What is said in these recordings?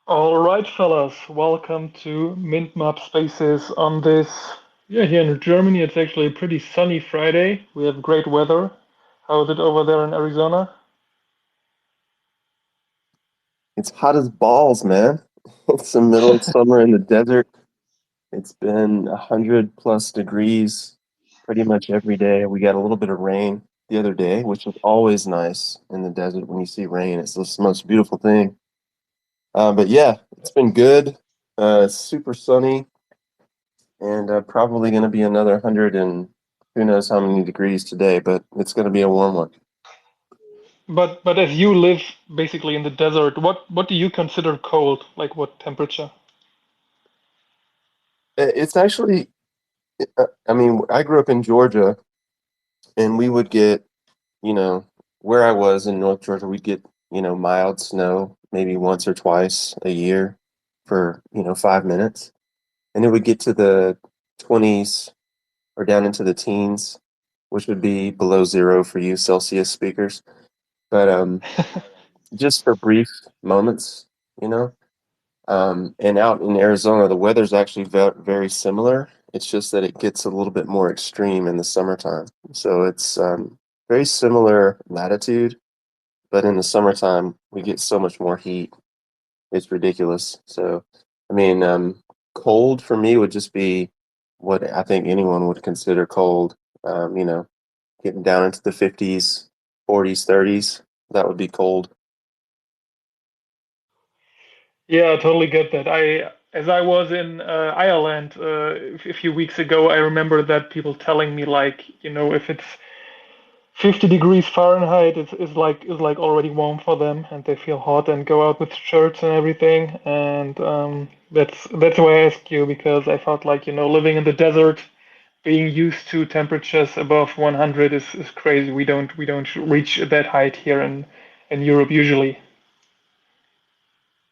All right, fellas, welcome to Mint Map Spaces on this. Yeah, here in Germany, it's actually a pretty sunny Friday. We have great weather. How is it over there in Arizona? It's hot as balls, man. It's the middle of summer in the desert. It's been 100 plus degrees pretty much every day. We got a little bit of rain the other day, which is always nice in the desert when you see rain. It's the most beautiful thing. But yeah, it's been good. It's super sunny and probably going to be another 100 and who knows how many degrees today, but it's going to be a warm one. But as you live basically in the desert, what do you consider cold? Like what temperature? It's actually, I mean, I grew up in Georgia and we would get you know, where I was in North Georgia, we'd get, mild snow maybe once or twice a year for, 5 minutes. And it would get to the 20s or down into the teens, which would be below zero for you Celsius speakers. But just for brief moments, you know. And out in Arizona, the weather's actually very similar. It's just that it gets a little bit more extreme in the summertime. So it's very similar latitude, but in the summertime, we get so much more heat. It's ridiculous. So, I mean, cold for me would just be what I think anyone would consider cold. You know, getting down into the 50s, 40s, 30s, that would be cold. Yeah, I totally get that. As I was in Ireland a few weeks ago, I remember that people telling me like, if it's 50 degrees Fahrenheit is like already warm for them, and they feel hot and go out with shirts and everything. And that's why I ask you because I felt like living in the desert, being used to temperatures above 100 is crazy. We don't reach that height here in Europe usually.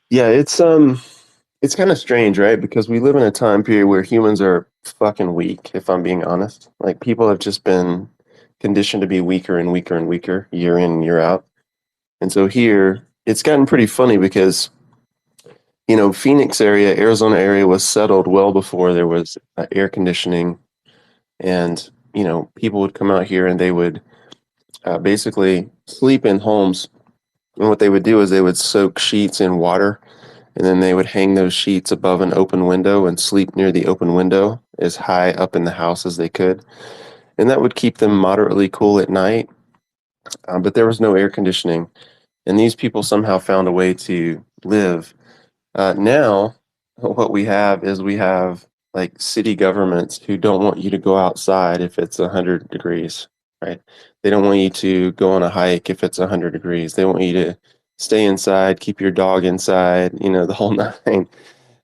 Yeah, it's kind of strange, right? Because we live in a time period where humans are fucking weak, if I'm being honest. Like people have just been conditioned to be weaker and weaker and weaker year in and year out. And so here, it's gotten pretty funny because, Phoenix area, Arizona area was settled well before there was air conditioning. And, people would come out here and they would basically sleep in homes. And what they would do is they would soak sheets in water and then they would hang those sheets above an open window and sleep near the open window as high up in the house as they could. And that would keep them moderately cool at night. But there was no air conditioning. And these people somehow found a way to live. Now, what we have is we have like city governments who don't want you to go outside if it's 100 degrees, right? They don't want you to go on a hike if it's 100 degrees. They want you to stay inside, keep your dog inside, the whole nine.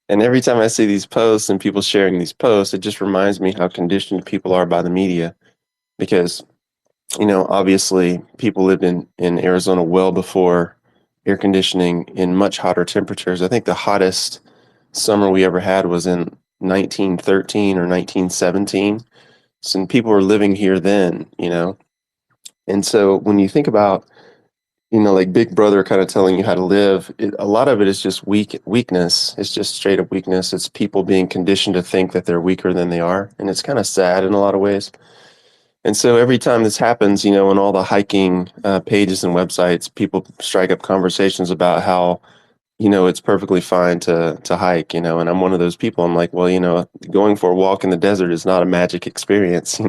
And every time I see these posts and people sharing these posts, it just reminds me how conditioned people are by the media because obviously people lived in Arizona well before air conditioning in much hotter temperatures. I think the hottest summer we ever had was in 1913 or 1917. So people were living here then, And so when you think about, like Big Brother kind of telling you how to live, a lot of it is just weakness. It's just straight up weakness. It's people being conditioned to think that they're weaker than they are. And it's kind of sad in a lot of ways. And so every time this happens, on all the hiking pages and websites, people strike up conversations about how, it's perfectly fine to hike, and I'm one of those people. I'm like, well, going for a walk in the desert is not a magic experience.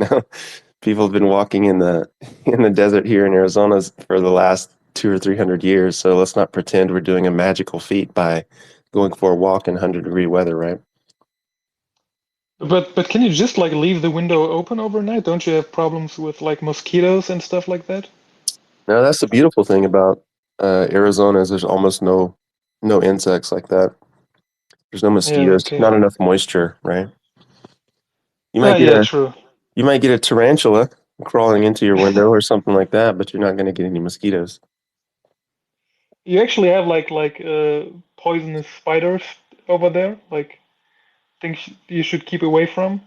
People have been walking in the in the desert here in Arizona for the last 2 or 300 years. So let's not pretend we're doing a magical feat by going for a walk in 100-degree weather, right? But can you just like leave the window open overnight? Don't you have problems with like mosquitoes and stuff like that? Now that's the beautiful thing about Arizona is there's almost no insects like that. There's no Yeah, mosquitoes, okay. not enough moisture, right? You Ah, might get yeah, a true. you might get a tarantula crawling into your window or something like that, but you're not going to get any mosquitoes. You actually have like poisonous spiders over there, like things you should keep away from.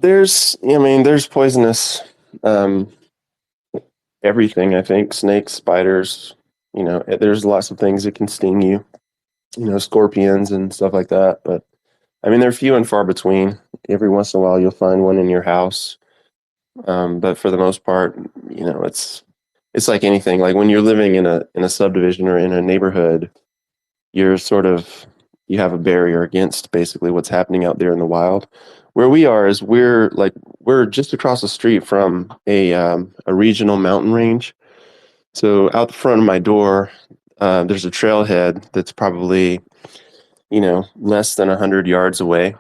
I mean, there's poisonous um, everything. I think snakes, spiders. There's lots of things that can sting you. scorpions and stuff like that. But I mean, they're few and far between. Every once in a while, you'll find one in your house. But for the most part, it's like anything. Like when you're living in a subdivision or in a neighborhood, you're sort of you have a barrier against basically what's happening out there in the wild. Where we are is we're just across the street from a regional mountain range. So out the front of my door, there's a trailhead that's probably less than 100 yards away,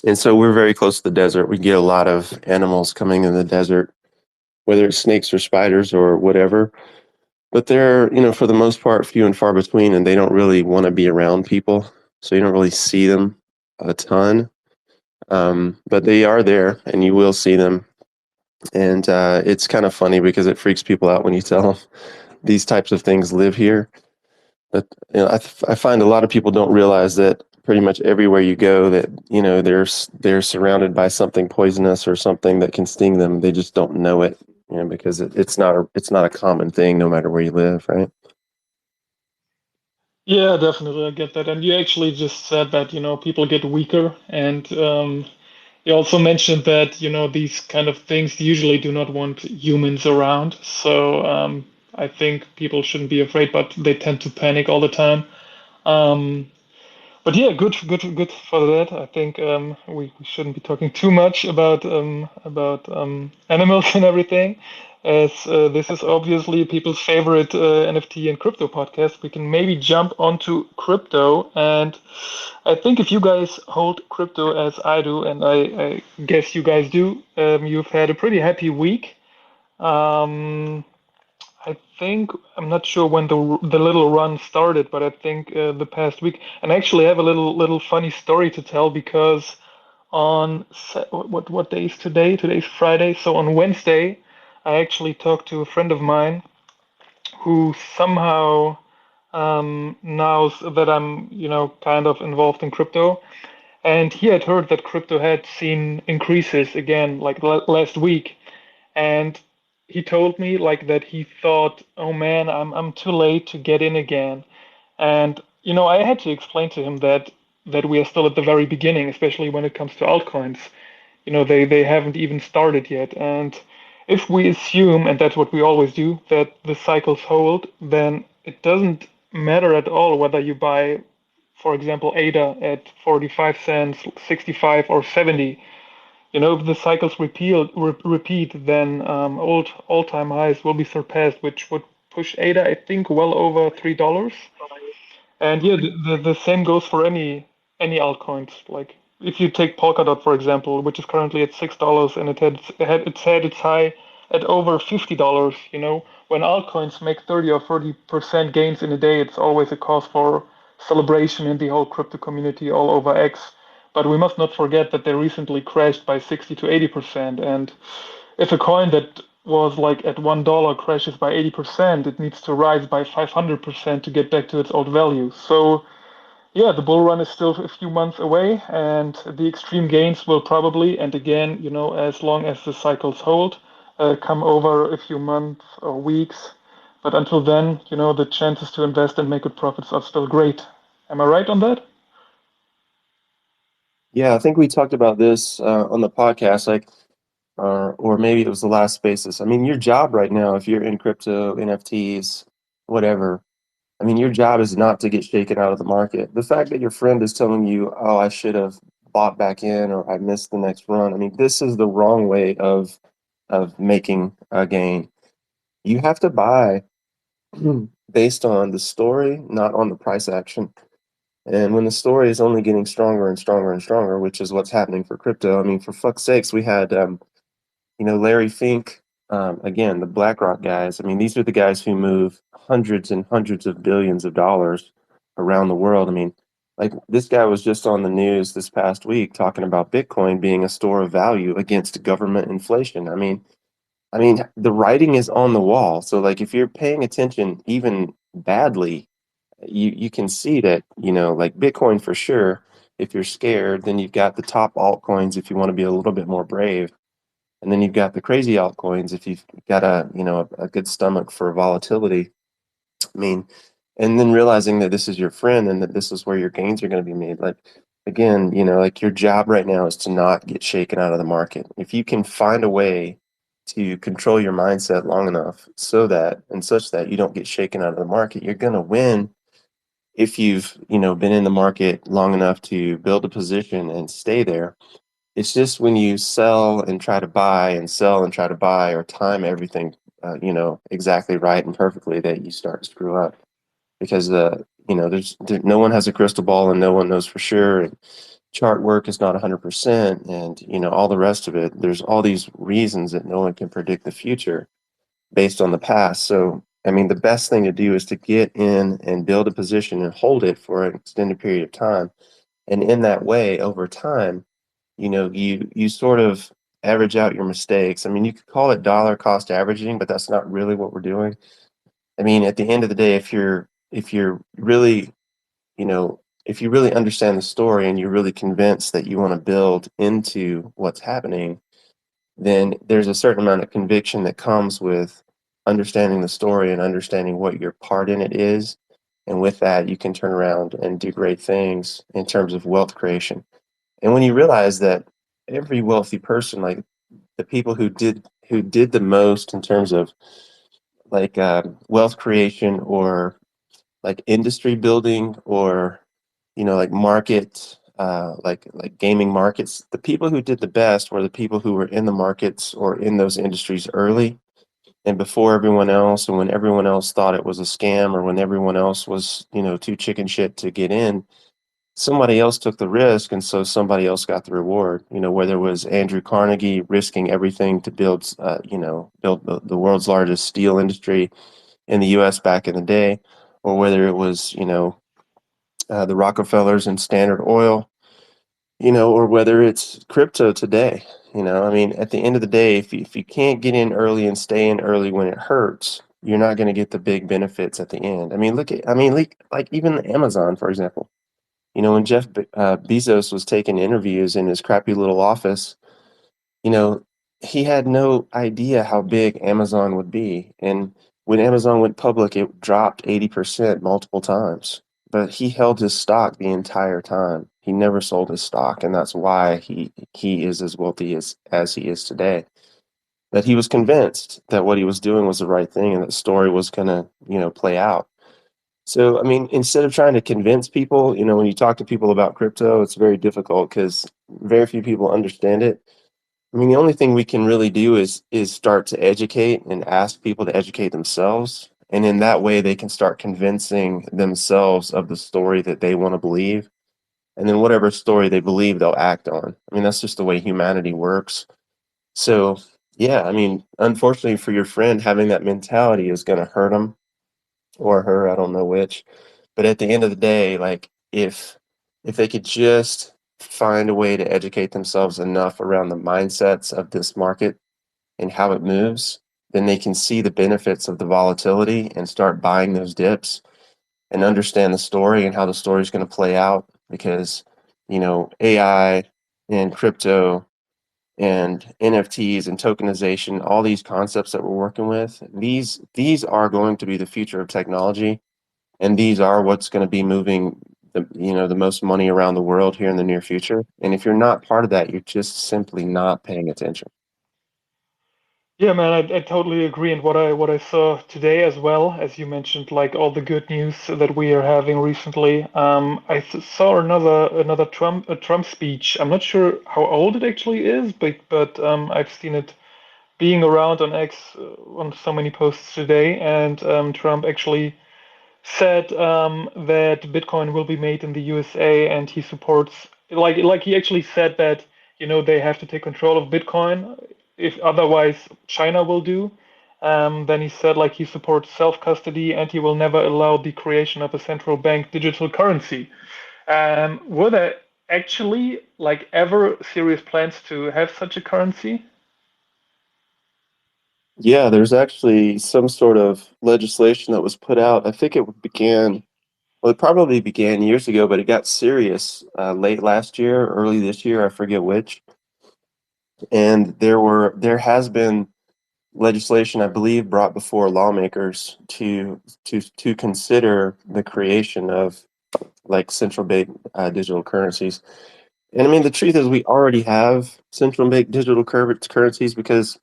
and so we're very close to the desert. We get a lot of animals coming in the desert, whether it's snakes or spiders or whatever. But they're, for the most part, few and far between, and they don't really want to be around people. So you don't really see them a ton. But they are there, and you will see them. And it's kind of funny because it freaks people out when you tell them these types of things live here. But I find a lot of people don't realize that pretty much everywhere you go, that they're surrounded by something poisonous or something that can sting them. They just don't know it, because it's not a common thing, no matter where you live, right? Yeah, definitely, I get that. And you actually just said that, people get weaker. And you also mentioned that, these kind of things usually do not want humans around. So I think people shouldn't be afraid, but they tend to panic all the time. Um, but yeah, good for that. I think we shouldn't be talking too much about animals and everything, as this is obviously people's favorite NFT and crypto podcast. We can maybe jump onto crypto, and I think if you guys hold crypto as I do, and I guess you guys do, you've had a pretty happy week. Um, I think I'm not sure when the little run started, but I think the past week. And actually, I have a little funny story to tell because on what day is today? Today's Friday. So on Wednesday, I actually talked to a friend of mine who somehow knows that I'm kind of involved in crypto, and he had heard that crypto had seen increases again like last week, and he told me like that he thought, oh man, I'm too late to get in again. And I had to explain to him that we are still at the very beginning, especially when it comes to altcoins. They haven't even started yet. And if we assume, and that's what we always do, that the cycles hold, then it doesn't matter at all whether you buy, for example, ADA at 45 cents, 65 or 70. If the cycles repeat, then old all-time highs will be surpassed, which would push ADA, I think, well over $3. And yeah, the same goes for any altcoins. Like if you take Polkadot, for example, which is currently at $6, and it had its high at over $50. When altcoins make 30 or 40% gains in a day, it's always a cause for celebration in the whole crypto community all over X. But we must not forget that they recently crashed by 60 to 80%. And if a coin that was like at $1 crashes by 80%, it needs to rise by 500% to get back to its old value. So yeah, the bull run is still a few months away, and the extreme gains will probably, and again, as long as the cycles hold, come over a few months or weeks. But until then, the chances to invest and make good profits are still great. Am I right on that? Yeah, I think we talked about this on the podcast, like, or maybe it was the last Spaces. I mean, your job right now, if you're in crypto, NFTs, whatever, I mean, your job is not to get shaken out of the market. The fact that your friend is telling you, "Oh, I should have bought back in," or "I missed the next run," I mean, this is the wrong way of making a gain. You have to buy based on the story, not on the price action. And when the story is only getting stronger and stronger and stronger, which is what's happening for crypto, I mean, for fuck's sakes, we had, Larry Fink, again, the BlackRock guys. I mean, these are the guys who move hundreds and hundreds of billions of dollars around the world. I mean, like this guy was just on the news this past week talking about Bitcoin being a store of value against government inflation. I mean, the writing is on the wall. So like if you're paying attention even badly, you can see that, like Bitcoin for sure. If you're scared, then you've got the top altcoins if you want to be a little bit more brave. And then you've got the crazy altcoins if you've got a good stomach for volatility. I mean, and then realizing that this is your friend and that this is where your gains are going to be made. Like, again, like your job right now is to not get shaken out of the market. If you can find a way to control your mindset long enough so that and such that you don't get shaken out of the market, you're going to win if you've, been in the market long enough to build a position and stay there. It's just when you sell and try to buy and sell and try to buy or time everything, exactly right and perfectly that you start to screw up because no one has a crystal ball and no one knows for sure. And chart work is not 100%, and all the rest of it. There's all these reasons that no one can predict the future based on the past. So I mean, the best thing to do is to get in and build a position and hold it for an extended period of time. And in that way, over time, you sort of average out your mistakes. I mean, you could call it dollar cost averaging, but that's not really what we're doing. I mean, at the end of the day, if you're really, if you really understand the story and you're really convinced that you want to build into what's happening, then there's a certain amount of conviction that comes with understanding the story and understanding what your part in it is. And with that, you can turn around and do great things in terms of wealth creation. And when you realize that every wealthy person, like the people who did the most in terms of like wealth creation or like industry building or like market like gaming markets, the people who did the best were the people who were in the markets or in those industries early and before everyone else, and when everyone else thought it was a scam or when everyone else was too chicken shit to get in, somebody else took the risk, and so somebody else got the reward. Whether it was Andrew Carnegie risking everything to build the world's largest steel industry in the U.S. back in the day, or whether it was the Rockefellers and Standard Oil, or whether it's crypto today. I mean, at the end of the day, if you can't get in early and stay in early when it hurts, you're not going to get the big benefits at the end. I mean, like even Amazon, for example. When Jeff Bezos was taking interviews in his crappy little office, you know, he had no idea how big Amazon would be. And when Amazon went public, it dropped 80% multiple times. But he held his stock the entire time. He never sold his stock, and that's why he is as wealthy as he is today. But he was convinced that what he was doing was the right thing and that story was gonna, play out. So, I mean, instead of trying to convince people, when you talk to people about crypto, it's very difficult because very few people understand it. I mean, the only thing we can really do is start to educate and ask people to educate themselves. And in that way, they can start convincing themselves of the story that they want to believe. And then whatever story they believe, they'll act on. I mean, that's just the way humanity works. So, yeah, I mean, unfortunately for your friend, having that mentality is going to hurt him or her, I don't know which. But at the end of the day, like if they could just find a way to educate themselves enough around the mindsets of this market and how it moves, then they can see the benefits of the volatility and start buying those dips and understand the story and how the story is going to play out because AI and crypto and NFTs and tokenization, all these concepts that we're working with, these are going to be the future of technology, and these are what's going to be moving the most money around the world here in the near future. And if you're not part of that, you're just simply not paying attention. Yeah, man, I totally agree. And what I saw today as well, as you mentioned, like all the good news that we are having recently. Saw another Trump speech. I'm not sure how old it actually is, but I've seen it being around on X on so many posts today. And Trump actually said that Bitcoin will be made in the USA, and he supports like he actually said that they have to take control of Bitcoin if otherwise China will do. Then he said like he supports self-custody and he will never allow the creation of a central bank digital currency. Were there actually like ever serious plans to have such a currency? Yeah, there's actually some sort of legislation that was put out. I think well, it probably began years ago, but it got serious late last year, early this year, I forget which. And there has been legislation, I believe, brought before lawmakers to consider the creation of like central bank digital currencies. And I mean, the truth is, we already have central bank digital currencies because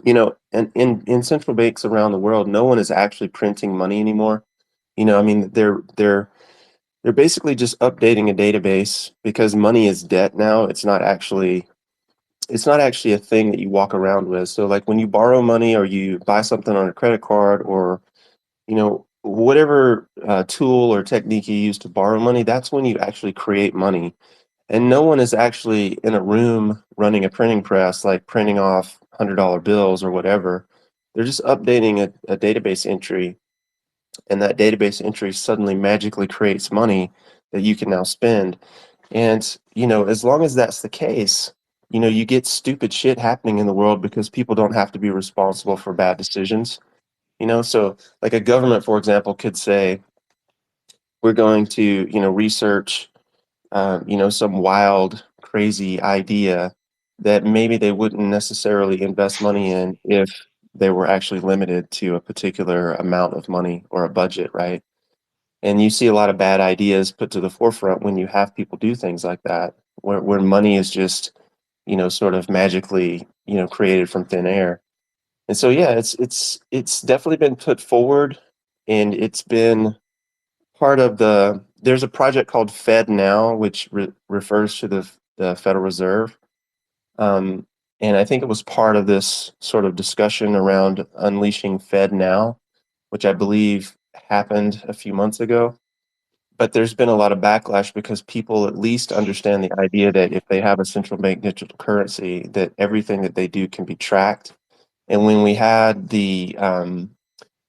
in central banks around the world, no one is actually printing money anymore. I mean, they're basically just updating a database because money is debt now. It's not actually a thing that you walk around with. So like when you borrow money or you buy something on a credit card or whatever tool or technique you use to borrow money, that's when you actually create money. And no one is actually in a room running a printing press, like printing off $100 bills or whatever. They're just updating a database entry, and that database entry suddenly magically creates money that you can now spend. And, as long as that's the case, you get stupid shit happening in the world because people don't have to be responsible for bad decisions. So like a government, for example, could say, we're going to, research some wild, crazy idea that maybe they wouldn't necessarily invest money in if they were actually limited to a particular amount of money or a budget, right? And you see a lot of bad ideas put to the forefront when you have people do things like that, where money is just, sort of magically, created from thin air. And so, yeah, it's definitely been put forward, and it's been part of there's a project called Fed Now, which refers to the Federal Reserve. Um, and I think it was part of this sort of discussion around unleashing Fed Now, which I believe happened a few months ago. But there's been a lot of backlash because people at least understand the idea that if they have a central bank digital currency, that everything that they do can be tracked. And when we had the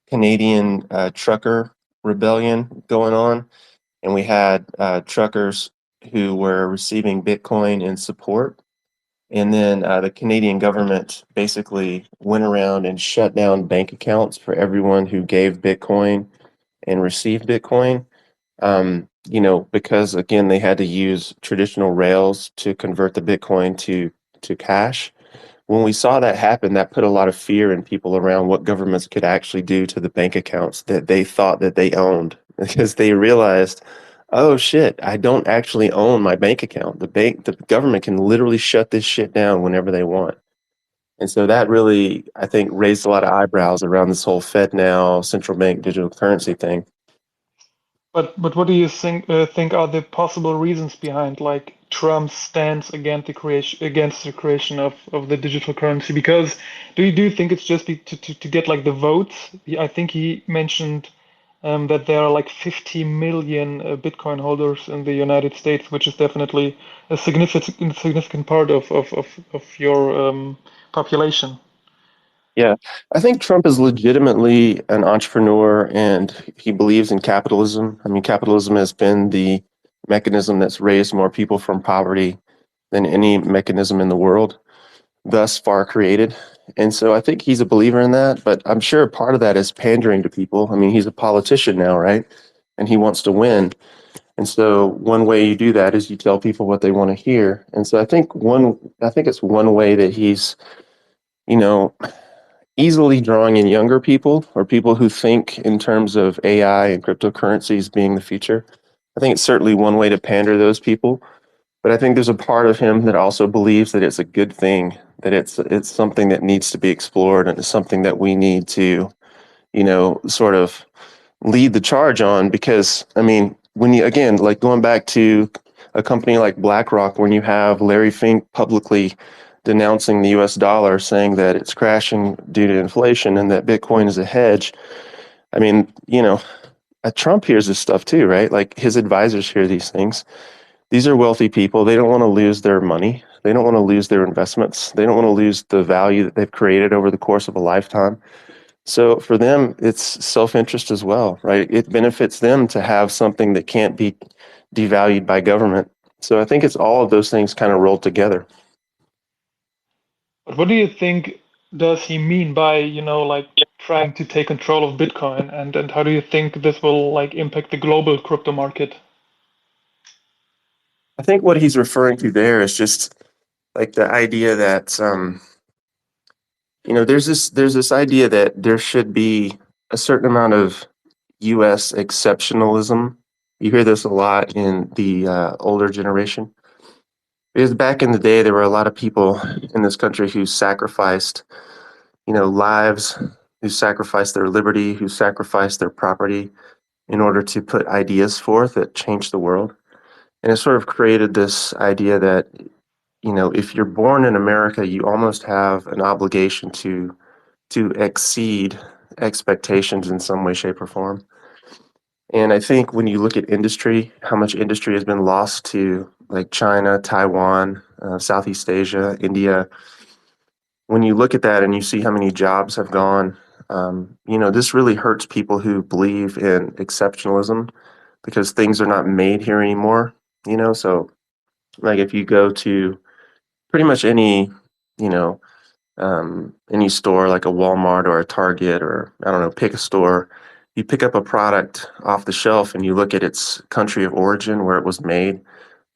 Canadian trucker rebellion going on, and we had truckers who were receiving Bitcoin in support. And then the Canadian government basically went around and shut down bank accounts for everyone who gave Bitcoin and received Bitcoin. Because again, they had to use traditional rails to convert the Bitcoin to cash. When we saw that happen, that put a lot of fear in people around what governments could actually do to the bank accounts that they thought that they owned, because they realized, oh shit, I don't actually own my bank account. The government can literally shut this shit down whenever they want. And so that really, I think, raised a lot of eyebrows around this whole Fed now central bank digital currency thing. But what do you think are the possible reasons behind like Trump's stance against the creation of the digital currency? Because do you think it's just to get like the votes? I think he mentioned that there are like 50 million Bitcoin holders in the United States, which is definitely a significant part of your population. Yeah, I think Trump is legitimately an entrepreneur and he believes in capitalism. I mean, capitalism has been the mechanism that's raised more people from poverty than any mechanism in the world thus far created. And so I think he's a believer in that, but I'm sure part of that is pandering to people. I mean, he's a politician now, right? And he wants to win. And so one way you do that is you tell people what they want to hear. And so I think it's one way that he's, you know, easily drawing in younger people or people who think in terms of AI and cryptocurrencies being the future. I think it's certainly one way to pander those people, but I think there's a part of him that also believes that it's a good thing, that it's something that needs to be explored and it's something that we need to, sort of lead the charge on because I mean, when you again, like going back to a company like BlackRock, when you have Larry Fink publicly denouncing the US dollar, saying that it's crashing due to inflation and that Bitcoin is a hedge. I mean, Trump hears this stuff too, right? Like his advisors hear these things. These are wealthy people. They don't want to lose their money. They don't want to lose their investments. They don't want to lose the value that they've created over the course of a lifetime. So for them, it's self-interest as well, right? It benefits them to have something that can't be devalued by government. So I think it's all of those things kind of rolled together. But what do you think does he mean by, like trying to take control of Bitcoin and how do you think this will like impact the global crypto market? I think what he's referring to there is just like the idea that there's this idea that there should be a certain amount of U.S. exceptionalism. You hear this a lot in the older generation. Because back in the day, there were a lot of people in this country who sacrificed, lives, who sacrificed their liberty, who sacrificed their property in order to put ideas forth that changed the world. And it sort of created this idea that, if you're born in America, you almost have an obligation to exceed expectations in some way, shape, or form. And I think when you look at industry, how much industry has been lost to like China, Taiwan, Southeast Asia, India, when you look at that and you see how many jobs have gone, this really hurts people who believe in exceptionalism because things are not made here anymore. So like if you go to pretty much you know, any store like a Walmart or a Target or I don't know, pick a store, you pick up a product off the shelf and you look at its country of origin where it was made,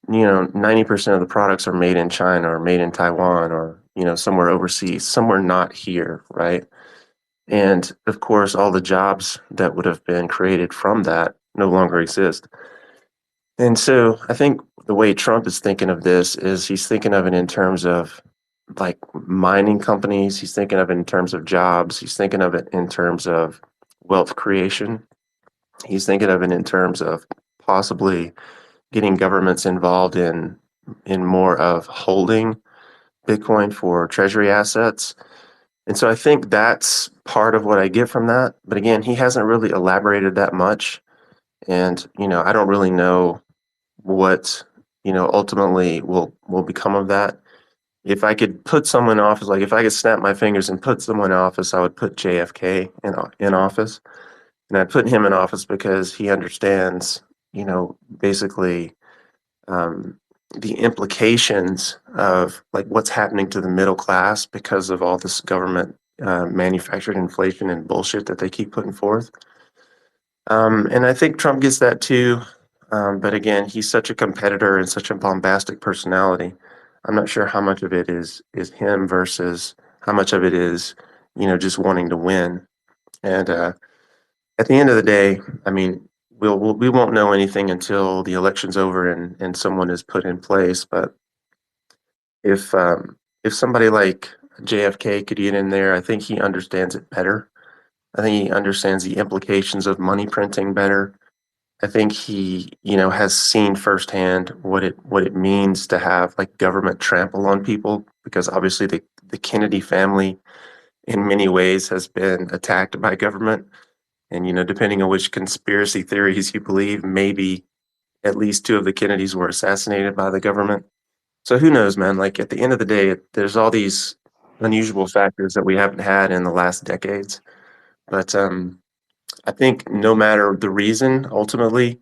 90% of the products are made in China or made in Taiwan or, somewhere overseas, somewhere not here, right? And of course, all the jobs that would have been created from that no longer exist. And so I think the way Trump is thinking of this is he's thinking of it in terms of like mining companies. He's thinking of it in terms of jobs. He's thinking of it in terms of wealth creation. He's thinking of it in terms of possibly getting governments involved in more of holding Bitcoin for treasury assets. And so I think that's part of what I get from that. But again, he hasn't really elaborated that much. And, I don't really know what, ultimately will become of that. If I could put someone in office, like if I could snap my fingers and put someone in office, I would put JFK in office. And I'd put him in office because he understands, basically um, the implications of like what's happening to the middle class because of all this government manufactured inflation and bullshit that they keep putting forth. And I think Trump gets that too. But again, he's such a competitor and such a bombastic personality. I'm not sure how much of it is him versus how much of it is, just wanting to win. And at the end of the day, I mean, we won't know anything until the election's over and someone is put in place. But if somebody like JFK could get in there, I think he understands it better. I think he understands the implications of money printing better. I think he, has seen firsthand what it means to have like government trample on people because obviously the Kennedy family in many ways has been attacked by government. And depending on which conspiracy theories you believe, maybe at least two of the Kennedys were assassinated by the government. So who knows, man? Like at the end of the day, there's all these unusual factors that we haven't had in the last decades. But I think no matter the reason, ultimately,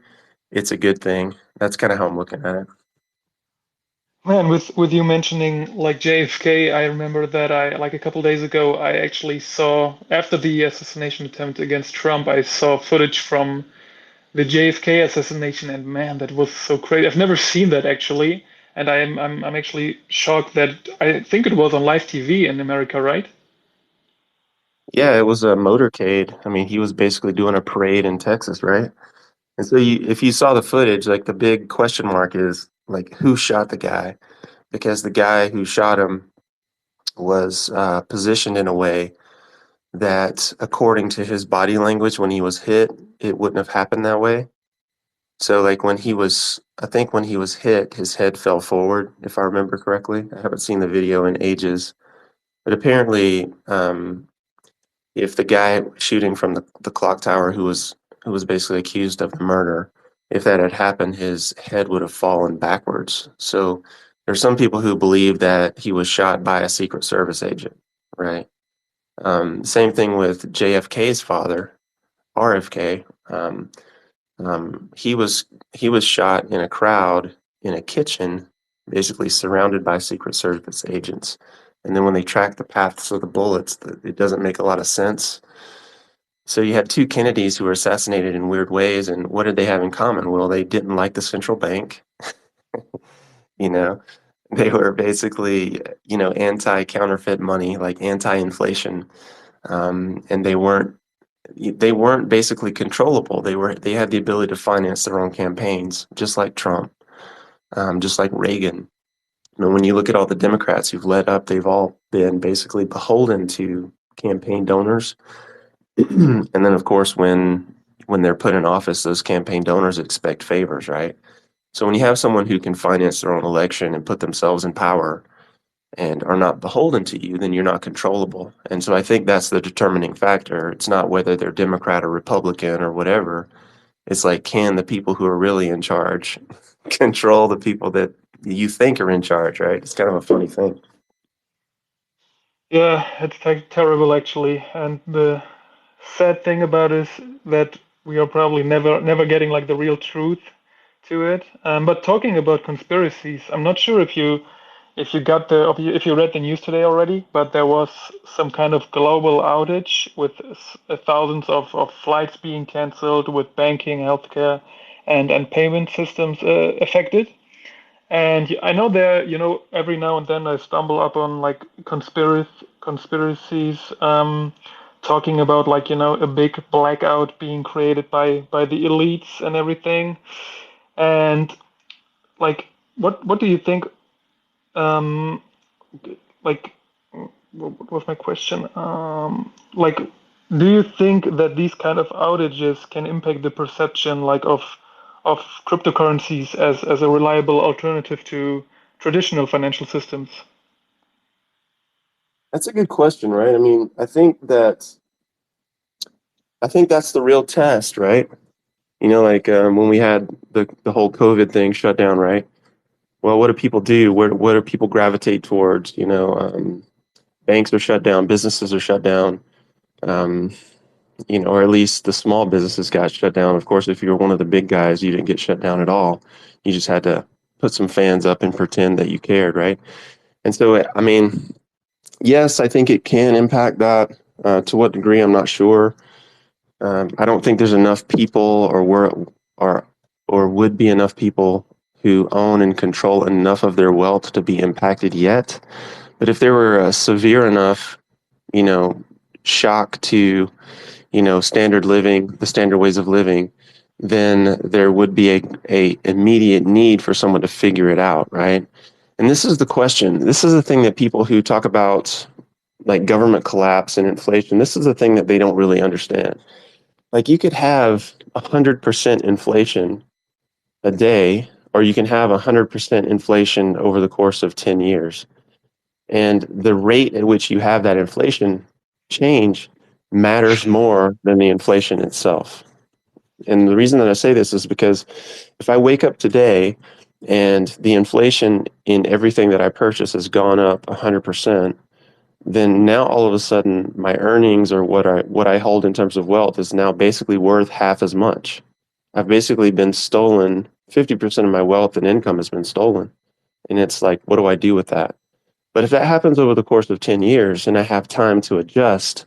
it's a good thing. That's kind of how I'm looking at it. Man, with you mentioning like JFK, I remember that I like a couple days ago I actually saw after the assassination attempt against Trump, I saw footage from the JFK assassination, and man, that was so crazy. I've never seen that actually, and I'm actually shocked that I think it was on live TV in America, right? Yeah, it was a motorcade. I mean, he was basically doing a parade in Texas, right? And so if you saw the footage, like the big question mark is like who shot the guy? Because the guy who shot him was positioned in a way that, according to his body language when he was hit, it wouldn't have happened that way. So, like I think when he was hit, his head fell forward, if I remember correctly. I haven't seen the video in ages, but apparently, if the guy shooting from the clock tower who was basically accused of the murder, if that had happened, his head would have fallen backwards. So there's some people who believe that he was shot by a Secret Service agent, right? Same thing with JFK's father, RFK. He was shot in a crowd in a kitchen, basically surrounded by Secret Service agents. And then when they track the paths of the bullets, it doesn't make a lot of sense. So you had two Kennedys who were assassinated in weird ways, and what did they have in common? Well, they didn't like the central bank, you know. They were basically, anti-counterfeit money, like anti-inflation, and they weren't basically controllable. They had the ability to finance their own campaigns, just like Trump, just like Reagan. When you look at all the Democrats who've led up, they've all been basically beholden to campaign donors. And then, of course, when they're put in office, those campaign donors expect favors, right? So when you have someone who can finance their own election and put themselves in power and are not beholden to you, then you're not controllable. And so I think that's the determining factor. It's not whether they're Democrat or Republican or whatever. It's like, can the people who are really in charge control the people that you think are in charge, right? It's kind of a funny thing. Yeah, it's like terrible actually. And the sad thing about it is that we are probably never getting like the real truth to it. But talking about conspiracies, I'm not sure if you read the news today already, but there was some kind of global outage with thousands of flights being canceled, with banking, healthcare, and payment systems affected. And I know there, every now and then I stumble upon like conspiracies, talking about like, a big blackout being created by the elites and everything. And like, what do you think? Um, like, what was my question? Like, do you think that these kind of outages can impact the perception like of cryptocurrencies as a reliable alternative to traditional financial systems? That's a good question, right? I mean, I think that's the real test, right? Like when we had the whole COVID thing shut down, right? Well, what do people do? What do people gravitate towards? Banks are shut down, businesses are shut down, um, or at least the small businesses got shut down. Of course, if you were one of the big guys, you didn't get shut down at all. You just had to put some fans up and pretend that you cared, right? And so, I mean, yes, I think it can impact that. To what degree, I'm not sure. I don't think there's enough people, or or would be enough people who own and control enough of their wealth to be impacted yet. But if there were a severe enough, you know, shock to, standard living, the standard ways of living, then there would be a immediate need for someone to figure it out, right? And this is the question. This is the thing that people who talk about like government collapse and inflation, this is the thing that they don't really understand. Like you could have 100% inflation a day, or you can have 100% inflation over the course of 10 years. And the rate at which you have that inflation change matters more than the inflation itself. And the reason that I say this is because if I wake up today and the inflation in everything that I purchase has gone up 100%, then now all of a sudden my earnings, or what I hold in terms of wealth, is now basically worth half as much. I've basically been stolen. 50% of my wealth and income has been stolen. And it's like, what do I do with that? But if that happens over the course of 10 years and I have time to adjust,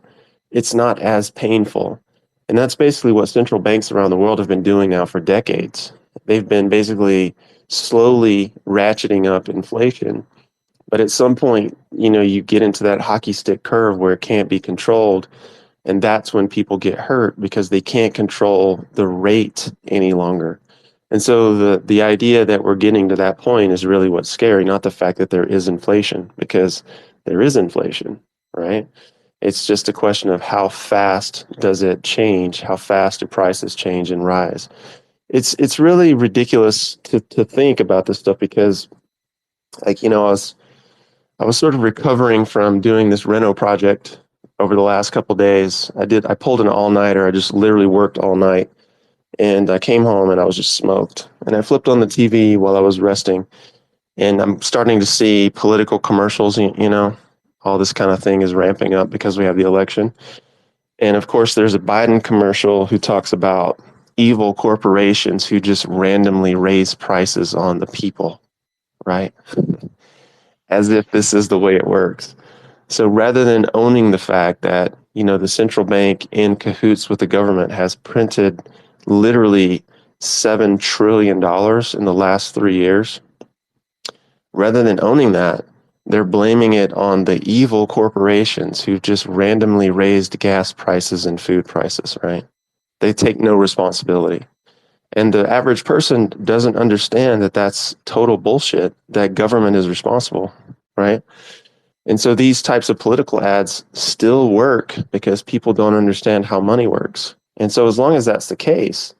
it's not as painful. And that's basically what central banks around the world have been doing now for decades. They've been basically slowly ratcheting up inflation. But at some point, you get into that hockey stick curve where it can't be controlled. And that's when people get hurt because they can't control the rate any longer. And so the idea that we're getting to that point is really what's scary, not the fact that there is inflation, because there is inflation, right? It's just a question of how fast does it change? How fast do prices change and rise? It's really ridiculous to think about this stuff because, like, I was sort of recovering from doing this reno project over the last couple days. I pulled an all-nighter. I just literally worked all night, and I came home and I was just smoked. And I flipped on the TV while I was resting, and I'm starting to see political commercials. All this kind of thing is ramping up because we have the election. And of course, there's a Biden commercial who talks about evil corporations who just randomly raise prices on the people, right? As if this is the way it works. So rather than owning the fact that, the central bank in cahoots with the government has printed literally $7 trillion in the last 3 years, rather than owning that, they're blaming it on the evil corporations who just randomly raised gas prices and food prices, right? They take no responsibility. And the average person doesn't understand that that's total bullshit, that government is responsible, right? And so these types of political ads still work because people don't understand how money works. And so as long as that's the case,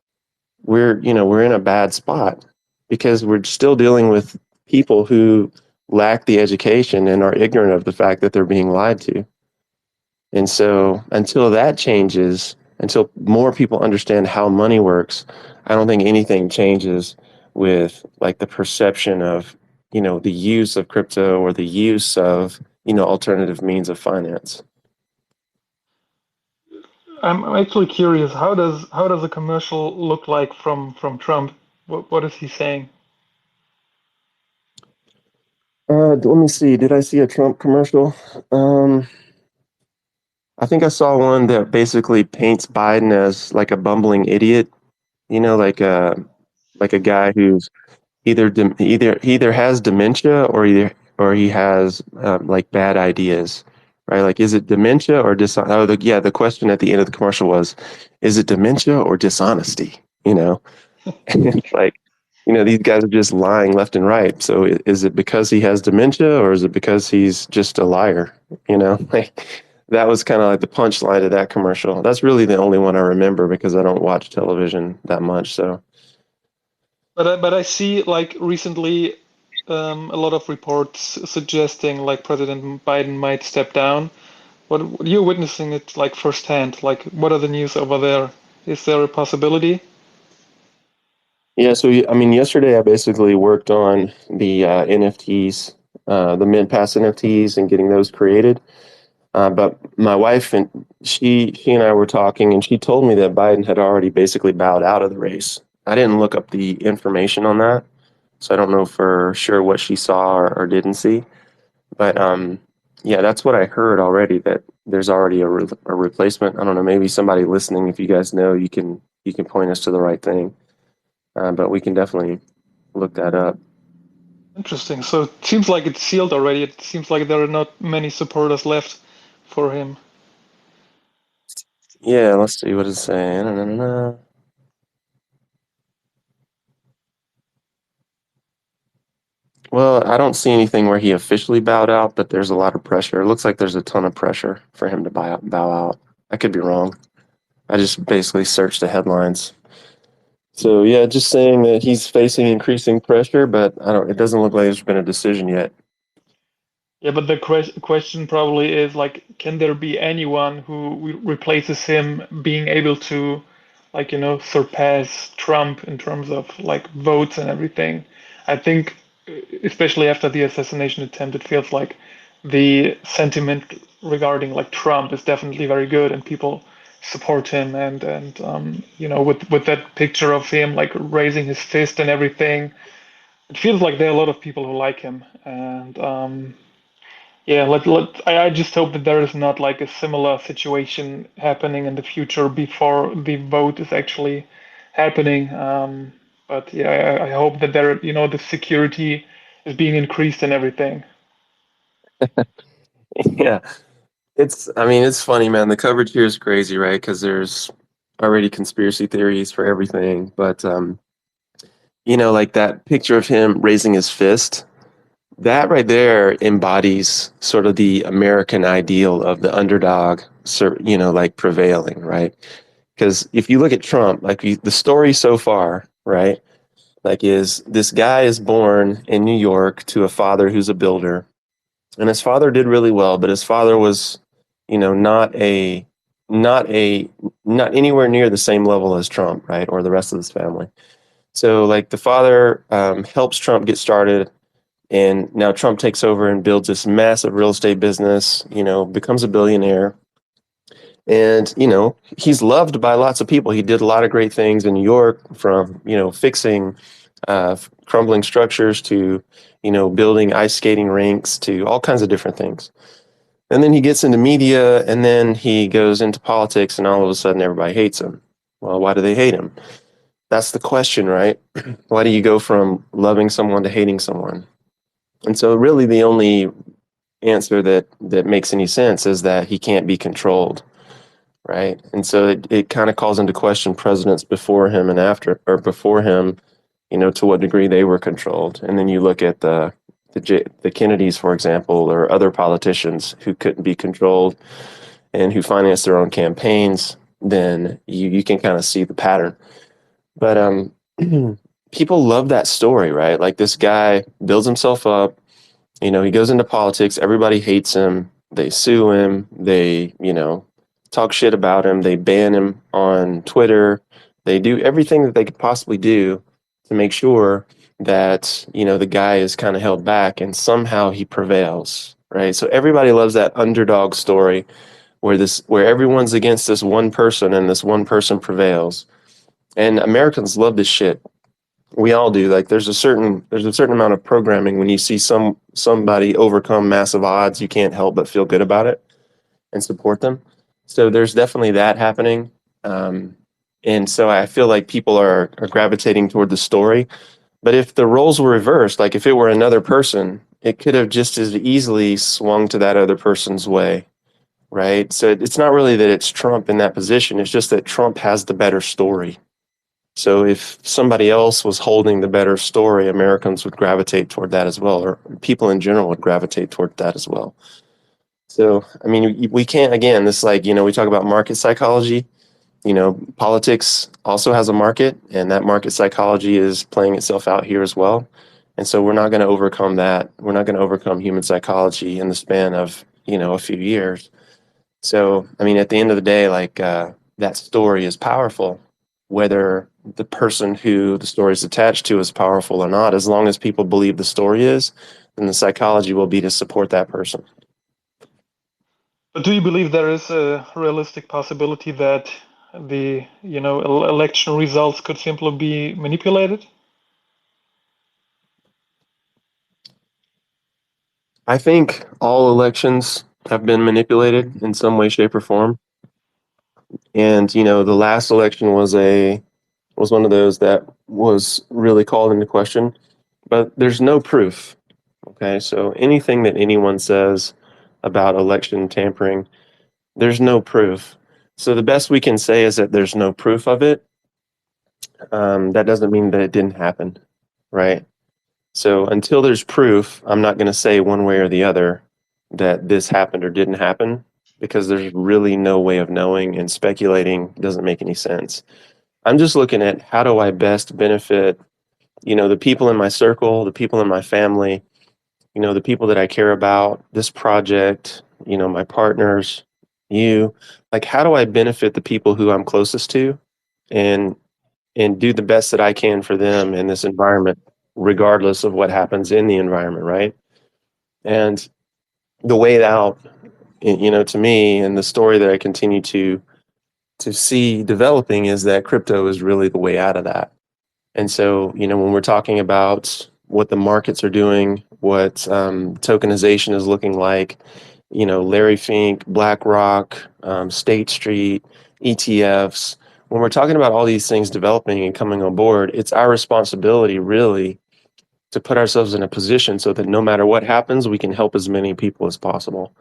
we're in a bad spot because we're still dealing with people who lack the education and are ignorant of the fact that they're being lied to. And so until that changes, until more people understand how money works, I don't think anything changes with like the perception of, the use of crypto or the use of, alternative means of finance. I'm actually curious. How does a commercial look like from Trump? What is he saying? Let me see. Did I see a Trump commercial? I think I saw one that basically paints Biden as like a bumbling idiot, like a guy who's either has dementia or he has like bad ideas, right? Like, is it dementia or the question at the end of the commercial was, is it dementia or dishonesty? And it's like, these guys are just lying left and right. So is it because he has dementia or is it because he's just a liar? Like that was kind of like the punchline of that commercial. That's really the only one I remember because I don't watch television that much. So But I see like recently a lot of reports suggesting like President Biden might step down. What you're witnessing it like firsthand. Like, what are the news over there? Is there a possibility? yeah, so I mean, yesterday I basically worked on the NFTs, the Mint Pass NFTs, and getting those created. But my wife and she and I were talking, and she told me that Biden had already basically bowed out of the race. I didn't look up the information on that, so I don't know for sure what she saw or didn't see. But yeah, that's what I heard already. That there's already a replacement. I don't know. Maybe somebody listening, if you guys know, you can point us to the right thing. But we can definitely look that up. Interesting. So it seems like it's sealed already. It seems like there are not many supporters left for him. Yeah, let's see what it's saying. Na, na, na, na. Well, I don't see anything where he officially bowed out, but there's a lot of pressure. It looks like there's a ton of pressure for him to bow out. I could be wrong. I just basically searched the headlines. So yeah, just saying that he's facing increasing pressure, but I don't. It doesn't look like there's been a decision yet. Yeah, but the question probably is like, can there be anyone who replaces him being able to, like, surpass Trump in terms of like votes and everything? I think, especially after the assassination attempt, it feels like the sentiment regarding like Trump is definitely very good, and people support him. And with that picture of him like raising his fist and everything, it feels like there are a lot of people who like him. And yeah, I just hope that there is not like a similar situation happening in the future before the vote is actually happening. But yeah, I hope that the security is being increased and everything. Yeah, I mean, it's funny, man. The coverage here is crazy, right? Because there's already conspiracy theories for everything. But like that picture of him raising his fist, that right there embodies sort of the American ideal of the underdog, like prevailing, right? Because if you look at Trump, like the story so far, right? Like is this guy is born in New York to a father who's a builder, and his father did really well, but his father was, not not a, not anywhere near the same level as Trump, right? Or the rest of his family. So like the father helps Trump get started, and now Trump takes over and builds this massive real estate business, becomes a billionaire. And, he's loved by lots of people. He did a lot of great things in New York, from, fixing crumbling structures to, building ice skating rinks to all kinds of different things. And then he gets into media, and then he goes into politics, and all of a sudden everybody hates him. Well, why do they hate him? That's the question, right? Why do you go from loving someone to hating someone? And so really the only answer that makes any sense is that he can't be controlled, right? And so it kind of calls into question presidents before him and after, or before him, to what degree they were controlled. And then you look at the Kennedys, for example, or other politicians who couldn't be controlled and who financed their own campaigns, then you can kind of see the pattern. But people love that story, right? Like this guy builds himself up, he goes into politics, everybody hates him, they sue him, they, talk shit about him, they ban him on Twitter, they do everything that they could possibly do to make sure that, the guy is kind of held back and somehow he prevails, right? So everybody loves that underdog story where everyone's against this one person and this one person prevails. And Americans love this shit. We all do. Like there's a certain amount of programming when you see somebody overcome massive odds, you can't help but feel good about it and support them. So there's definitely that happening. Um, and so I feel like people are gravitating toward the story. But if the roles were reversed, like if it were another person, it could have just as easily swung to that other person's way, right? So it's not really that it's Trump in that position. It's just that Trump has the better story. So if somebody else was holding the better story, Americans would gravitate toward that as well, or people in general would gravitate toward that as well. So, I mean, we can't, again, this like, we talk about market psychology, politics also has a market, and that market psychology is playing itself out here as well. And so we're not going to overcome that. We're not going to overcome human psychology in the span of, a few years. So, I mean, at the end of the day, like that story is powerful, whether the person who the story is attached to is powerful or not. As long as people believe the story is, then the psychology will be to support that person. But do you believe there is a realistic possibility that the election results could simply be manipulated? I think all elections have been manipulated in some way, shape, or form. And the last election was one of those that was really called into question. But there's no proof. Okay, so anything that anyone says about election tampering, there's no proof. So the best we can say is that there's no proof of it. That doesn't mean that it didn't happen, right? So until there's proof, I'm not going to say one way or the other that this happened or didn't happen because there's really no way of knowing, and speculating doesn't make any sense. I'm just looking at how do I best benefit, the people in my circle, the people in my family, the people that I care about, this project, my partners, you, like how do I benefit the people who I'm closest to and do the best that I can for them in this environment, regardless of what happens in the environment, right? And the way out, to me, and the story that I continue to see developing is that crypto is really the way out of that. And so, when we're talking about what the markets are doing, what tokenization is looking like, Larry Fink, BlackRock, State Street, ETFs, when we're talking about all these things developing and coming on board, it's our responsibility really to put ourselves in a position so that no matter what happens, we can help as many people as possible.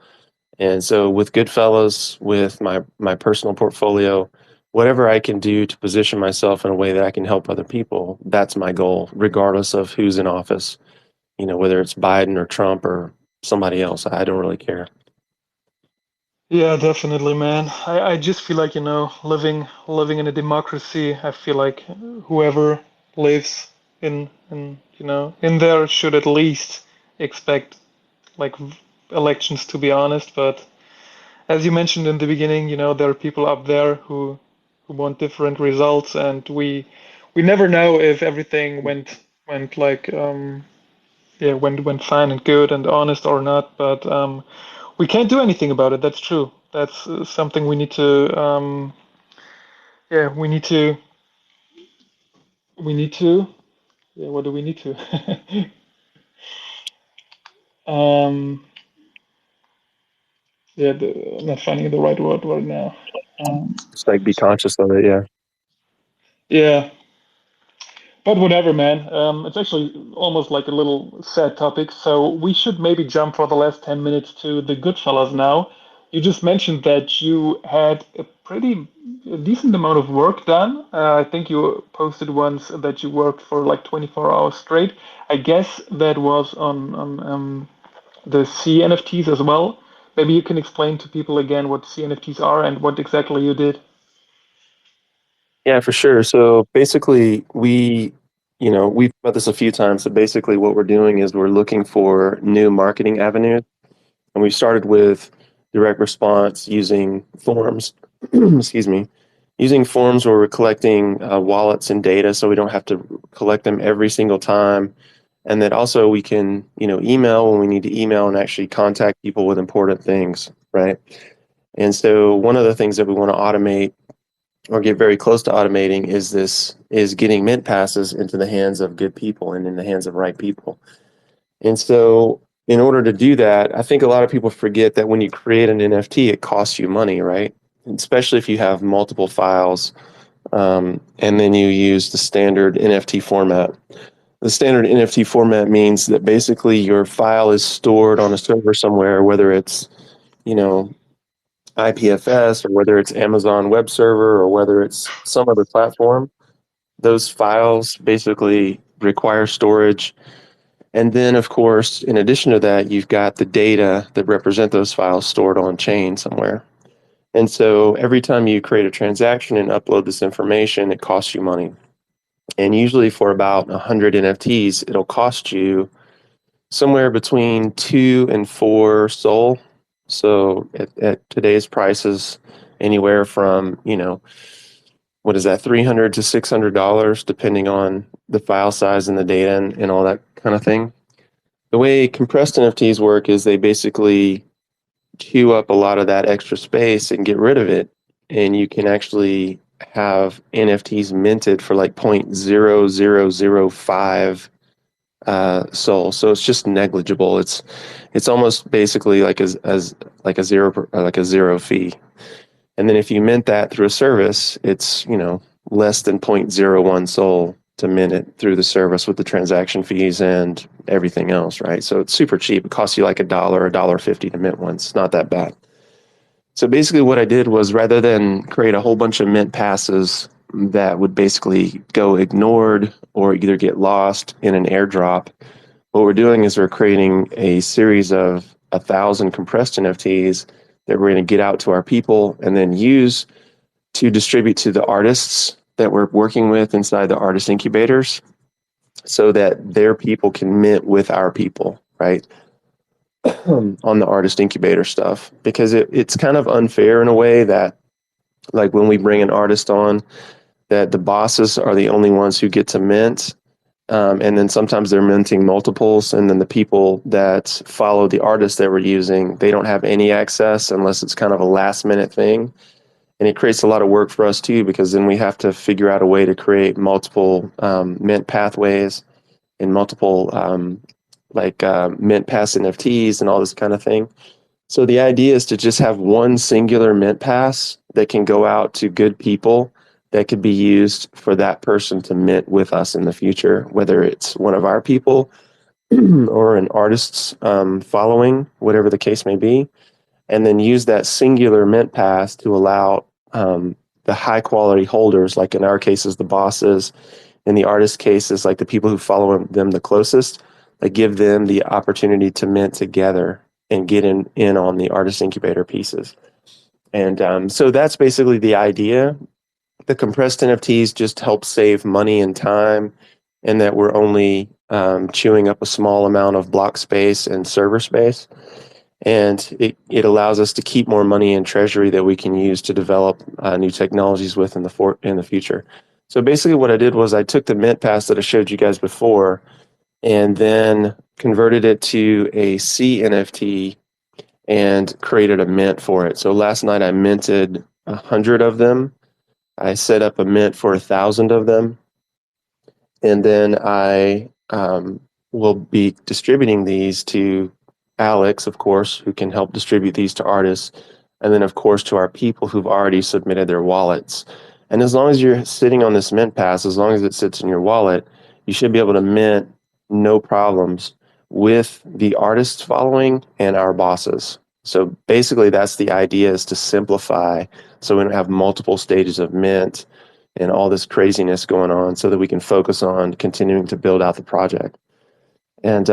And so with Goodfellas, with my personal portfolio, whatever I can do to position myself in a way that I can help other people, that's my goal, regardless of who's in office, whether it's Biden or Trump or somebody else. I don't really care. Yeah, definitely, man. I just feel like, living in a democracy, I feel like whoever lives in there should at least expect like elections to be honest. But as you mentioned in the beginning, there are people up there who want different results, and we never know if everything went like yeah went fine and good and honest or not. But we can't do anything about it. That's true. That's something we need to yeah we need to yeah, what do we need to um yeah I'm not finding the right word right now. Just like be conscious of it. Yeah. Yeah, but whatever, man. It's actually almost like a little sad topic. So we should maybe jump for the last 10 minutes to the Goodfellas now. You just mentioned that you had a decent amount of work done. I think you posted once that you worked for like 24 hours straight. I guess that was on the CNFTs as well. Maybe you can explain to people again what CNFTs are and what exactly you did. Yeah, for sure. So basically, we've about this a few times. So basically, what we're doing is we're looking for new marketing avenues, and we started with direct response using forms. Excuse me, using forms where we're collecting wallets and data, so we don't have to collect them every single time, and that also we can, email when we need to email and actually contact people with important things, right? And so one of the things that we want to automate or get very close to automating is getting mint passes into the hands of good people and in the hands of right people. And so in order to do that, I think a lot of people forget that when you create an NFT, it costs you money, right? And especially if you have multiple files, and then you use the standard NFT format. The standard NFT format means that basically your file is stored on a server somewhere, whether it's, you know, IPFS or whether it's Amazon Web Server or whether it's some other platform. Those files basically require storage. And then, of course, in addition to that, you've got the data that represent those files stored on chain somewhere. And so every time you create a transaction and upload this information, it costs you money. And usually for about 100 NFTs, it'll cost you somewhere between 2 and 4 SOL. So at today's prices, anywhere from, what is that, $300 to $600, depending on the file size and the data and all that kind of thing. The way compressed NFTs work is they basically queue up a lot of that extra space and get rid of it. And you can actually have NFTs minted for like 0.0005 SOL. So it's just negligible. It's almost basically like as like a zero fee. And then if you mint that through a service, it's less than 0.01 SOL to mint it through the service with the transaction fees and everything else, right? So it's super cheap. It costs you like $1.50 to mint one. It's not that bad. So basically what I did was, rather than create a whole bunch of mint passes that would basically go ignored or either get lost in an airdrop, what we're doing is we're creating a series of 1,000 compressed NFTs that we're going to get out to our people and then use to distribute to the artists that we're working with inside the artist incubators, so that their people can mint with our people, right? On the artist incubator stuff, because it's kind of unfair in a way that, like, when we bring an artist on, that the bosses are the only ones who get to mint. And then sometimes they're minting multiples, and then the people that follow the artist that we're using, they don't have any access unless it's kind of a last minute thing. And it creates a lot of work for us too, because then we have to figure out a way to create multiple mint pathways and multiple mint pass NFTs and all this kind of thing. So the idea is to just have one singular mint pass that can go out to good people that could be used for that person to mint with us in the future, whether it's one of our people or an artist's following, whatever the case may be, and then use that singular mint pass to allow the high quality holders, like in our cases, the bosses, in the artist cases, like the people who follow them the closest, like give them the opportunity to mint together and get in on the artist incubator pieces. And so that's basically the idea. The compressed NFTs just help save money and time, and that we're only chewing up a small amount of block space and server space. And it allows us to keep more money in treasury that we can use to develop new technologies with in the future. So basically what I did was I took the mint pass that I showed you guys before and then converted it to a CNFT and created a mint for it. So last night I minted 100 of them. I set up a mint for 1,000 of them. And then I will be distributing these to Alex, of course, who can help distribute these to artists, and then, of course, to our people who've already submitted their wallets. And as long as you're sitting on this mint pass, as long as it sits in your wallet, you should be able to mint no problems with the artist following and our bosses. So basically, that's the idea, is to simplify so we don't have multiple stages of mint and all this craziness going on, so that we can focus on continuing to build out the project. And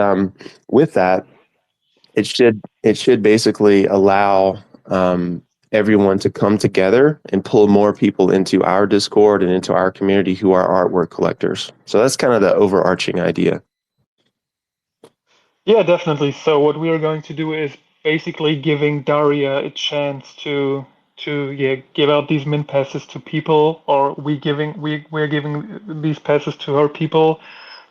with that, it should basically allow everyone to come together and pull more people into our Discord and into our community who are artwork collectors. So that's kind of the overarching idea. Yeah, definitely. So what we are going to do is basically giving Daria a chance to yeah give out these mint passes to people, or we're giving these passes to her people,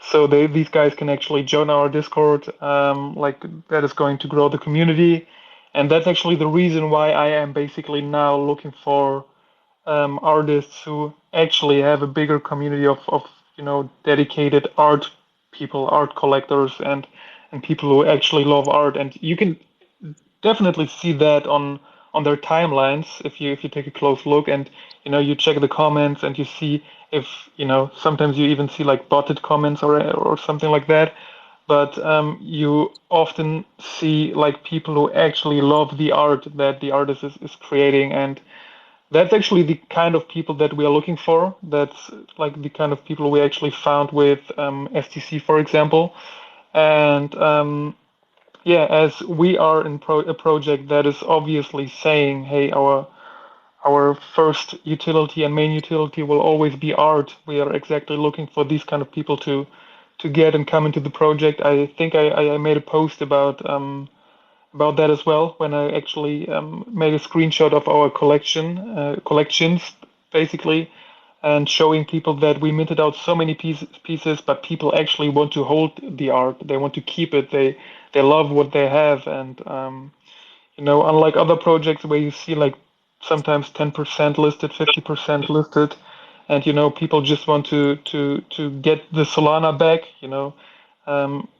so these guys can actually join our Discord. Like that is going to grow the community, and that's actually the reason why I am basically now looking for artists who actually have a bigger community of dedicated art people, art collectors, and people who actually love art. And you can definitely see that on their timelines if you take a close look, and you check the comments, and you see if sometimes you even see like botted comments or something like that. But you often see like people who actually love the art that the artist is creating, and that's actually the kind of people that we are looking for. That's like the kind of people we actually found with STC, for example. And yeah, as we are in a project that is obviously saying, hey, our first utility and main utility will always be art. We are exactly looking for these kind of people to get and come into the project. I think I made a post about that as well when I actually made a screenshot of our collections basically, and showing people that we minted out so many pieces, but people actually want to hold the art. They want to keep it. They love what they have, and unlike other projects where you see like sometimes 10% listed, 50% listed, and people just want to get the Solana back.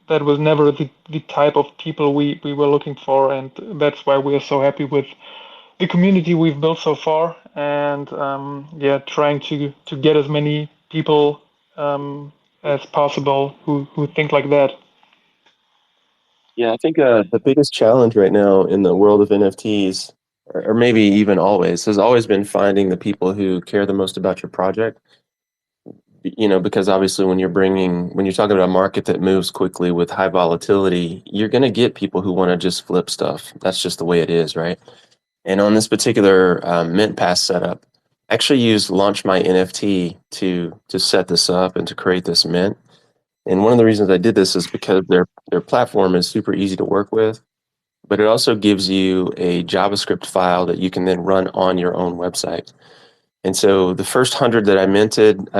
That was never the type of people we were looking for, and that's why we are so happy with the community we've built so far, and yeah, trying to get as many people as possible who think like that. Yeah, I think the biggest challenge right now in the world of NFTs, or maybe even always, has always been finding the people who care the most about your project. Because obviously when you're talking about a market that moves quickly with high volatility, you're going to get people who want to just flip stuff. That's just the way it is, right? And on this particular Mint Pass setup, I actually used Launch My NFT to set this up and to create this mint. And one of the reasons I did this is because their platform is super easy to work with, but it also gives you a JavaScript file that you can then run on your own website. And so the first 100 that I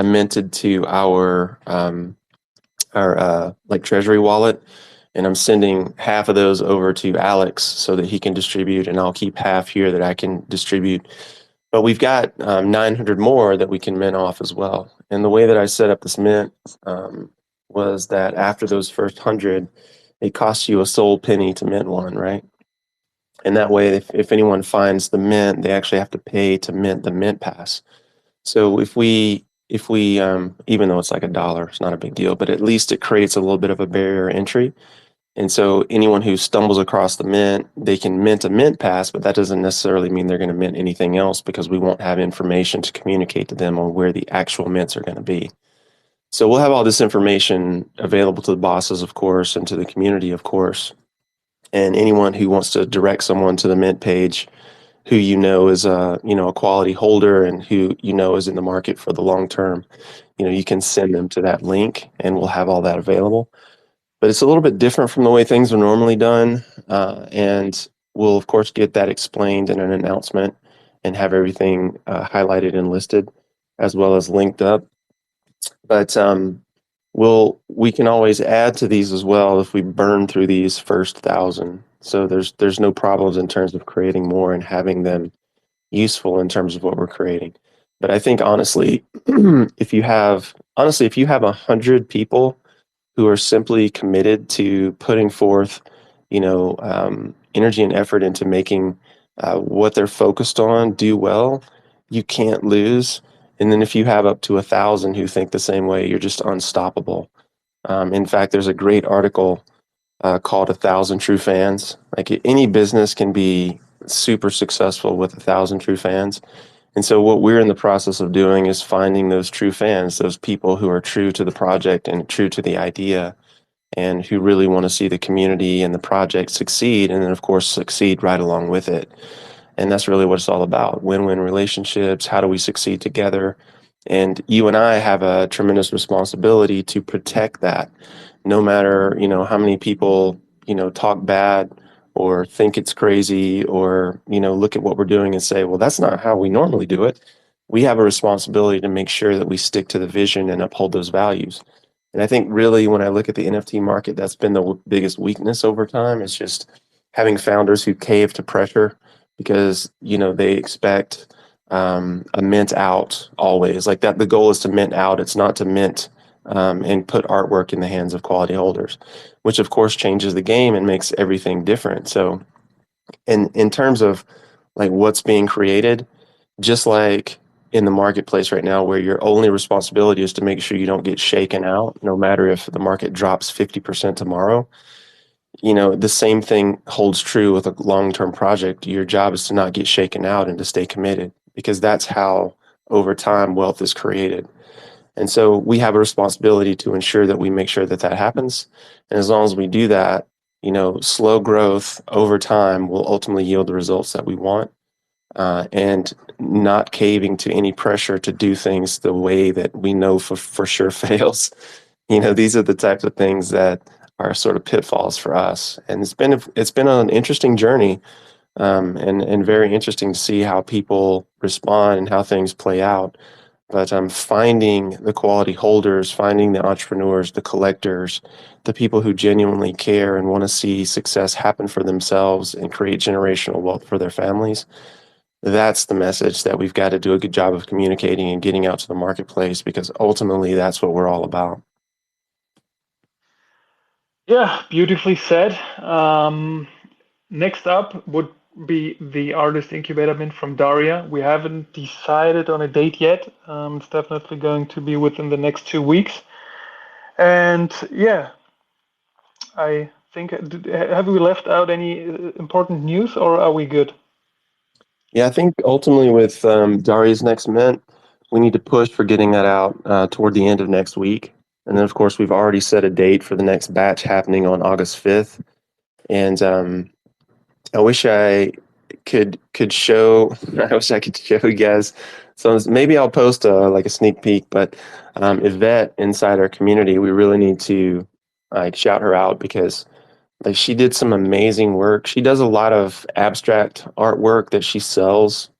minted to our like Treasury wallet, and I'm sending half of those over to Alex so that he can distribute, and I'll keep half here that I can distribute. But we've got 900 more that we can mint off as well. And the way that I set up this mint was that after those first 100, it costs you a sole penny to mint one, right? And that way, if anyone finds the mint, they actually have to pay to mint the mint pass. So if we even though it's like $1, it's not a big deal, but at least it creates a little bit of a barrier entry. And so anyone who stumbles across the mint, they can mint a mint pass, but that doesn't necessarily mean they're going to mint anything else, because we won't have information to communicate to them on where the actual mints are going to be. So we'll have all this information available to the bosses, of course, and to the community, of course. And anyone who wants to direct someone to the mint page, who is a quality holder and who is in the market for the long term, you can send them to that link, and we'll have all that available. But it's a little bit different from the way things are normally done, and we'll of course get that explained in an announcement and have everything highlighted and listed, as well as linked up. But we can always add to these as well if we burn through these first 1,000. So there's no problems in terms of creating more and having them useful in terms of what we're creating. But I think honestly, if you have 100 people who are simply committed to putting forth, energy and effort into making what they're focused on do well, you can't lose. And then if you have up to 1,000 who think the same way, you're just unstoppable. In fact, there's a great article called "1,000 True Fans." Like any business can be super successful with 1,000 true fans. And so what we're in the process of doing is finding those true fans, those people who are true to the project and true to the idea, and who really want to see the community and the project succeed, and then of course succeed right along with it. And that's really what it's all about: win-win relationships. How do we succeed together? And you and I have a tremendous responsibility to protect that, no matter, how many people, talk bad or think it's crazy, or, look at what we're doing and say, well, that's not how we normally do it. We have a responsibility to make sure that we stick to the vision and uphold those values. And I think really when I look at the NFT market, that's been the biggest weakness over time, is just having founders who cave to pressure because, they expect a mint out always. Like that, the goal is to mint out. It's not to mint and put artwork in the hands of quality holders, which of course changes the game and makes everything different. So in terms of like what's being created, just like in the marketplace right now, where your only responsibility is to make sure you don't get shaken out, no matter if the market drops 50% tomorrow, the same thing holds true with a long-term project. Your job is to not get shaken out and to stay committed, because that's how over time wealth is created. And so we have a responsibility to ensure that we make sure that that happens. And as long as we do that, slow growth over time will ultimately yield the results that we want, and not caving to any pressure to do things the way that we know for sure fails. These are the types of things that are sort of pitfalls for us. And it's been an interesting journey, and very interesting to see how people respond and how things play out. But I'm finding the quality holders, finding the entrepreneurs, the collectors, the people who genuinely care and want to see success happen for themselves and create generational wealth for their families. That's the message that we've got to do a good job of communicating and getting out to the marketplace, because ultimately that's what we're all about. Yeah, beautifully said. Next up would be the artist incubator mint from Daria. We haven't decided on a date yet. It's definitely going to be within the next 2 weeks. And yeah, I think, have we left out any important news, or are we good? Yeah, I think ultimately with Daria's next mint, we need to push for getting that out toward the end of next week. And then, of course, we've already set a date for the next batch happening on August 5th. And I wish I could show. I wish I could show you guys. So maybe I'll post like a sneak peek. But Yvette inside our community, we really need to like shout her out, because like she did some amazing work. She does a lot of abstract artwork that she sells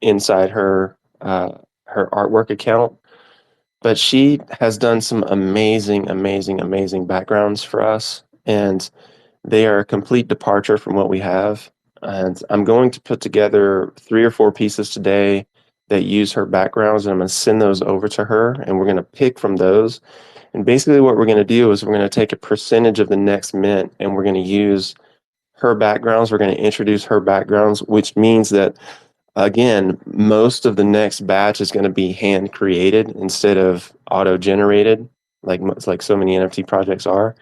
inside her artwork account. But she has done some amazing, amazing, amazing backgrounds for us, and they are a complete departure from what we have. And I'm going to put together 3 or 4 pieces today that use her backgrounds, and I'm going to send those over to her, and we're going to pick from those. And basically, what we're going to do is we're going to take a percentage of the next mint, and we're going to use her backgrounds. We're going to introduce her backgrounds, which means that, again, most of the next batch is going to be hand created instead of auto generated, like so many NFT projects are.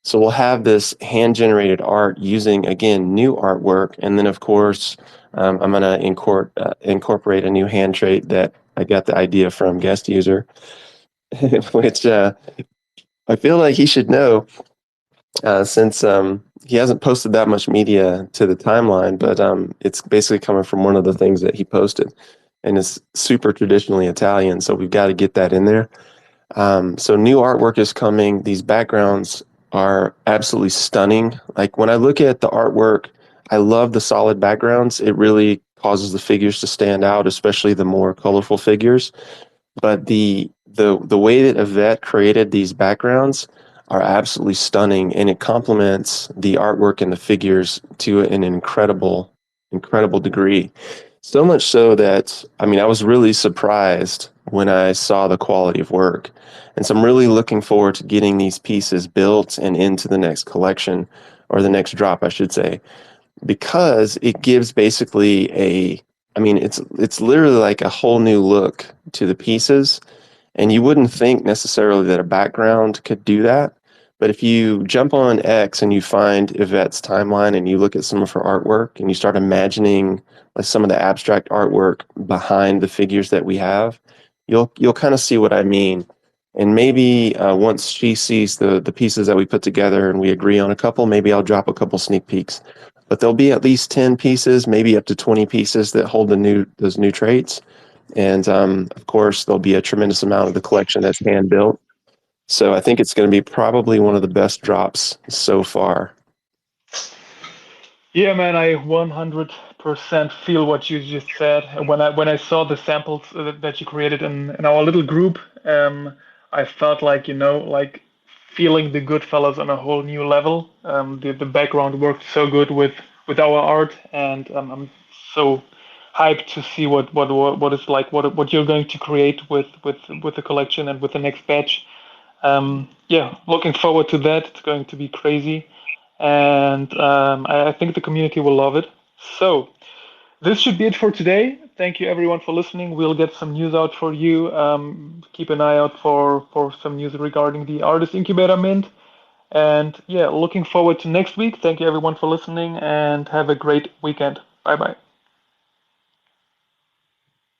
So we'll have this hand-generated art using, again, new artwork. And then, of course, I'm going to incorporate a new hand trait that I got the idea from guest user, which I feel like he should know, since he hasn't posted that much media to the timeline, but it's basically coming from one of the things that he posted. And it's super traditionally Italian, so we've got to get that in there. So new artwork is coming. These backgrounds are absolutely stunning. Like when I look at the artwork, I love the solid backgrounds. It really causes the figures to stand out, especially the more colorful figures. But the way that Yvette created these backgrounds are absolutely stunning, and it complements the artwork and the figures to an incredible degree. So much so that, I mean, I was really surprised when I saw the quality of work. And so I'm really looking forward to getting these pieces built and into the next collection, or the next drop, I should say, because it gives basically I mean, it's literally like a whole new look to the pieces. And you wouldn't think necessarily that a background could do that. But if you jump on X and you find Yvette's timeline and you look at some of her artwork and you start imagining like some of the abstract artwork behind the figures that we have, you'll kind of see what I mean. And maybe once she sees the pieces that we put together and we agree on a couple, maybe I'll drop a couple sneak peeks. But there'll be at least 10 pieces, maybe up to 20 pieces that hold those new traits. And of course, there'll be a tremendous amount of the collection that's hand built. So I think it's going to be probably one of the best drops so far. Yeah, man, I 100% feel what you just said. And when I saw the samples that you created in our little group, I felt like, like feeling the Goodfellas on a whole new level. The background worked so good with our art, and I'm so hyped to see what is like what you're going to create with the collection and with the next batch. Yeah, looking forward to that. It's going to be crazy, and I think the community will love it. So this should be it for today. Thank you everyone for listening. We'll get some news out for you. Keep an eye out for some news regarding the Artist Incubator Mint. And yeah, looking forward to next week. Thank you everyone for listening, and have a great weekend. Bye bye.